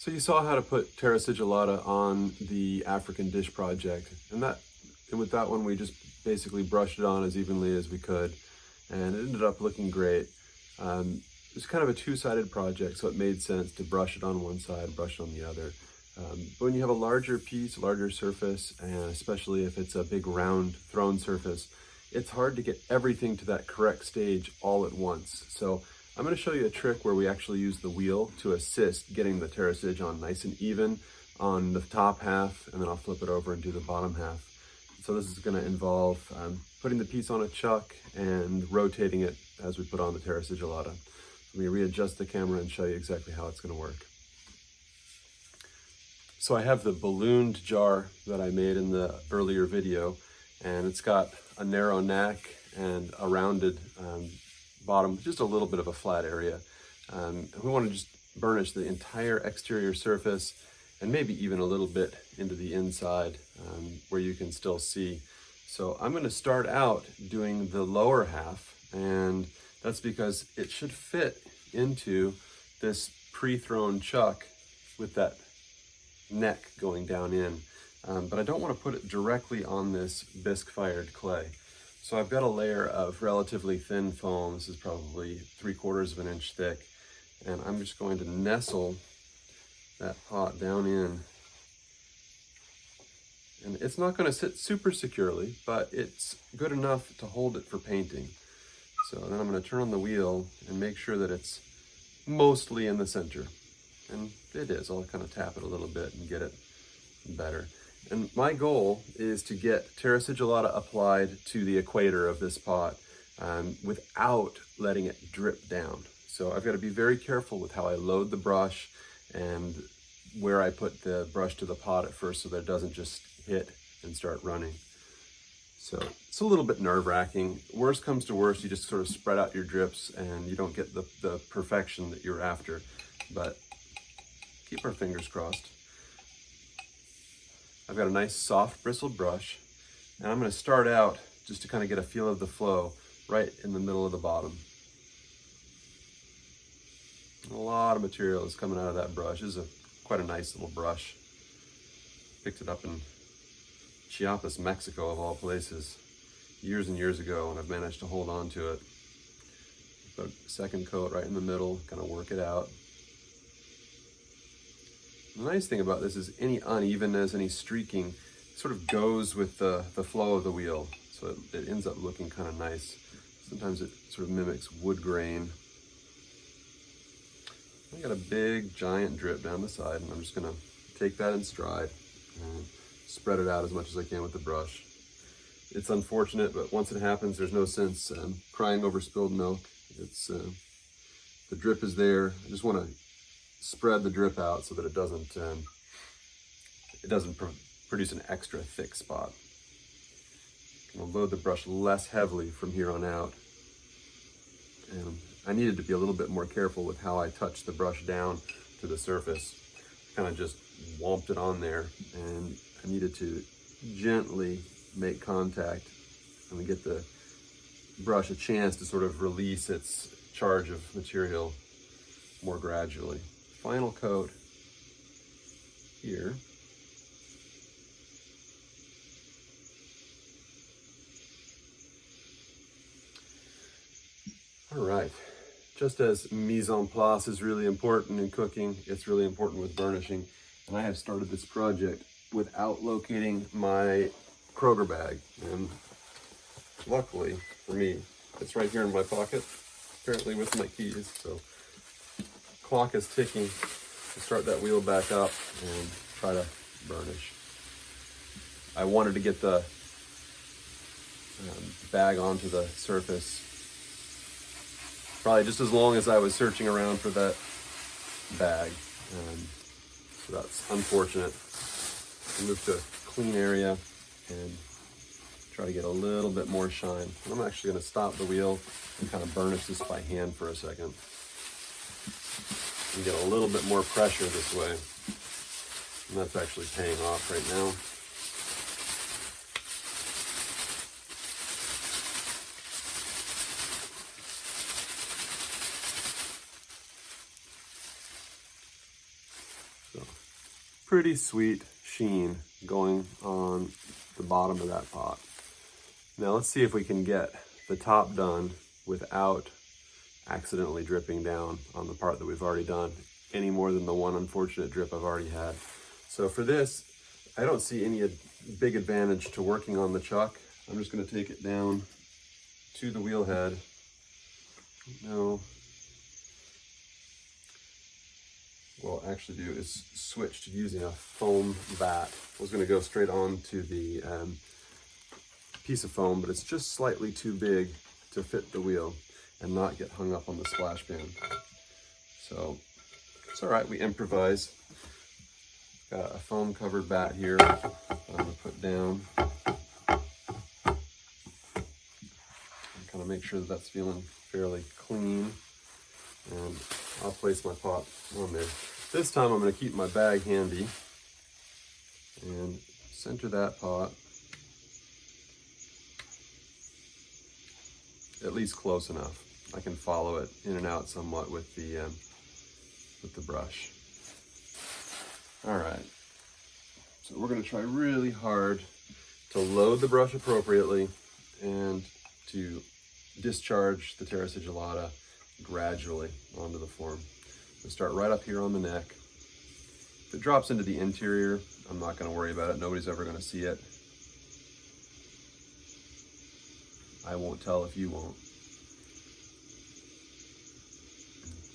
So you saw how to put terra sigillata on the African dish project, and with that one we just basically brushed it on as evenly as we could, and it ended up looking great. It was kind of a two-sided project, so it made sense to brush it on one side, brush it on the other. But when you have a larger piece, larger surface, and especially if it's a big round thrown surface, it's hard to get everything to that correct stage all at once. So I'm going to show you a trick where we actually use the wheel to assist getting the terra sig on nice and even on the top half, and then I'll flip it over and do the bottom half. So this is going to involve putting the piece on a chuck and rotating it as we put on the terra sigillata. Let me readjust the camera and show you exactly how it's going to work. So I have the ballooned jar that I made in the earlier video, and it's got a narrow neck and a rounded bottom, just a little bit of a flat area. We want to just burnish the entire exterior surface and maybe even a little bit into the inside where you can still see. So I'm going to start out doing the lower half, and that's because it should fit into this pre-thrown chuck with that neck going down in. But I don't want to put it directly on this bisque fired clay. So I've got a layer of relatively thin foam. This is probably 3/4 of an inch thick. And I'm just going to nestle that pot down in. And it's not going to sit super securely, but it's good enough to hold it for painting. So then I'm going to turn on the wheel and make sure that it's mostly in the center. And it is. I'll kind of tap it a little bit and get it better. And my goal is to get terra sigillata applied to the equator of this pot without letting it drip down. So I've got to be very careful with how I load the brush and where I put the brush to the pot at first so that it doesn't just hit and start running. So it's a little bit nerve-wracking. Worst comes to worst, you just sort of spread out your drips and you don't get the perfection that you're after. But keep our fingers crossed. I've got a nice soft bristled brush, and I'm going to start out just to kind of get a feel of the flow right in the middle of the bottom. A lot of material is coming out of that brush. This is quite a nice little brush. Picked it up in Chiapas, Mexico, of all places, years and years ago, and I've managed to hold on to it. Put a second coat right in the middle, kind of work it out. The nice thing about this is any unevenness, any streaking sort of goes with the flow of the wheel. So it ends up looking kind of nice. Sometimes it sort of mimics wood grain. I got a big giant drip down the side, and I'm just gonna take that in stride and spread it out as much as I can with the brush. It's unfortunate, but once it happens, there's no sense crying over spilled milk. It's the drip is there. I just want to spread the drip out so that it doesn't produce an extra thick spot. I'll load the brush less heavily from here on out. And I needed to be a little bit more careful with how I touch the brush down to the surface. Kind of just whomped it on there, and I needed to gently make contact and get the brush a chance to sort of release its charge of material more gradually. Final coat here. All right, just as mise en place is really important in cooking, it's really important with burnishing. And I have started this project without locating my Kroger bag. And luckily for me, it's right here in my pocket, apparently with my keys. So clock is ticking to start that wheel back up and try to burnish. I wanted to get the bag onto the surface probably just as long as I was searching around for that bag. So that's unfortunate. I moved to a clean area and try to get a little bit more shine. I'm actually going to stop the wheel and kind of burnish this by hand for a second. And get a little bit more pressure this way. And that's actually paying off right now. So pretty sweet sheen going on the bottom of that pot. Now let's see if we can get the top done without accidentally dripping down on the part that we've already done, any more than the one unfortunate drip I've already had. So for this, I don't see any big advantage to working on the chuck. I'm just going to take it down to the wheel head. No. What I'll actually do is switch to using a foam vat. I was going to go straight on to the piece of foam, but it's just slightly too big to fit the wheel and not get hung up on the splash pan. So it's all right, we improvise. Got a foam covered bat here that I'm going to put down. Kind of make sure that that's feeling fairly clean, and I'll place my pot on there. This time I'm going to keep my bag handy and center that pot at least close enough. I can follow it in and out somewhat with the brush. All right, so we're going to try really hard to load the brush appropriately and to discharge the terra sigillata gradually onto the form. So start right up here on the neck. If it drops into the interior, I'm not going to worry about it. Nobody's ever going to see it. I won't tell if you won't.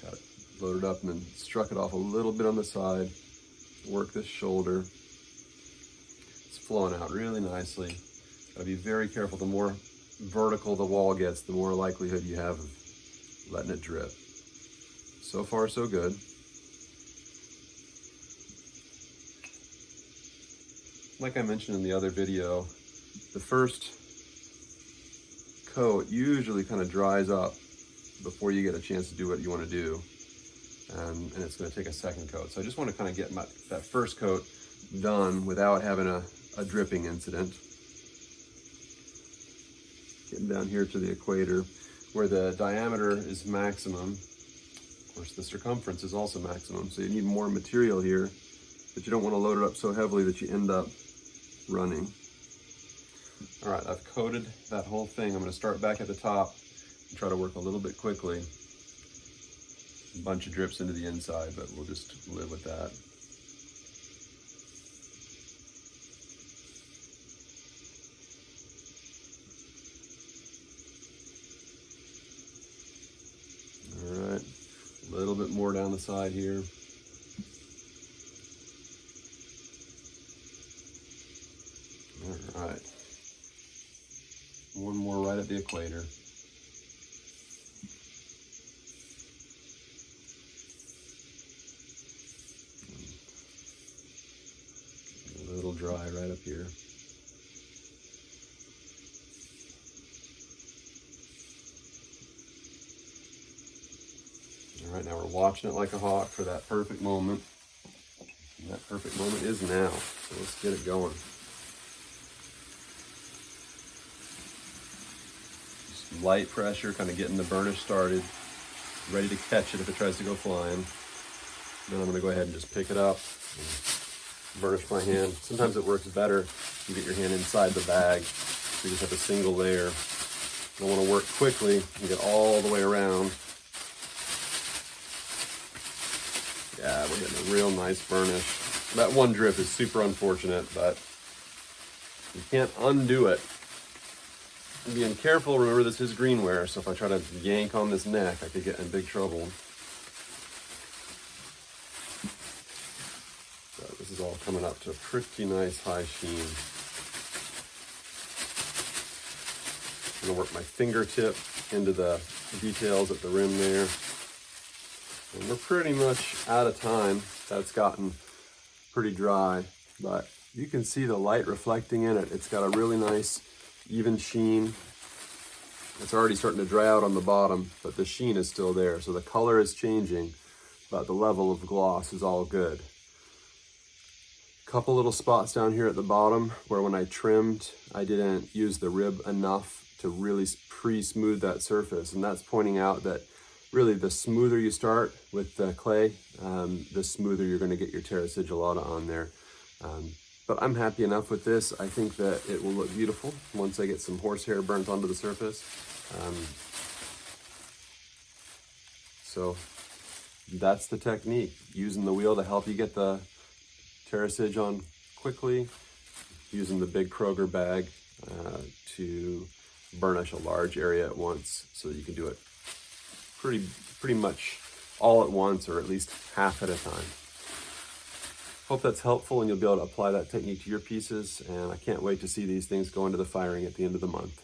Got it loaded up and then struck it off a little bit on the side. Work this shoulder. It's flowing out really nicely. Got to be very careful. The more vertical the wall gets, the more likelihood you have of letting it drip. So far, so good. Like I mentioned in the other video, the first coat usually kind of dries up before you get a chance to do what you want to do. And it's going to take a second coat. So I just want to kind of get that first coat done without having a dripping incident. Getting down here to the equator where the diameter is maximum. Of course, the circumference is also maximum, so you need more material here, but you don't want to load it up so heavily that you end up running. All right, I've coated that whole thing. I'm going to start back at the top and try to work a little bit quickly. A bunch of drips into the inside, but we'll just live with that. All right, a little bit more down the side here. All right, one more right at the equator. A little dry right up here. All right, now we're watching it like a hawk for that perfect moment. And that perfect moment is now, so let's get it going. Just light pressure, kind of getting the burnish started, ready to catch it if it tries to go flying. Then I'm gonna go ahead and just pick it up and burnish my hand. Sometimes it works better if you get your hand inside the bag, so you just have a single layer. I want to work quickly and get all the way around. Yeah, we're getting a real nice burnish. That one drip is super unfortunate, but you can't undo it. I'm being careful. Remember, this is greenware, so if I try to yank on this neck, I could get in big trouble. So this is all coming up to a pretty nice high sheen. I'm gonna work my fingertip into the details at the rim there. And we're pretty much out of time. That's gotten pretty dry, but you can see the light reflecting in it. It's got a really nice even sheen. It's already starting to dry out on the bottom, but the sheen is still there. So the color is changing, but the level of gloss is all good. Couple little spots down here at the bottom where when I trimmed, I didn't use the rib enough to really pre-smooth that surface. And that's pointing out that really the smoother you start with the clay, the smoother you're going to get your terra sigillata on there. But I'm happy enough with this. I think that it will look beautiful once I get some horsehair burnt onto the surface. So that's the technique, using the wheel to help you get the terra sig on quickly, using the big Kroger bag to burnish a large area at once, so that you can do it pretty much all at once, or at least half at a time. Hope that's helpful and you'll be able to apply that technique to your pieces, and I can't wait to see these things go into the firing at the end of the month.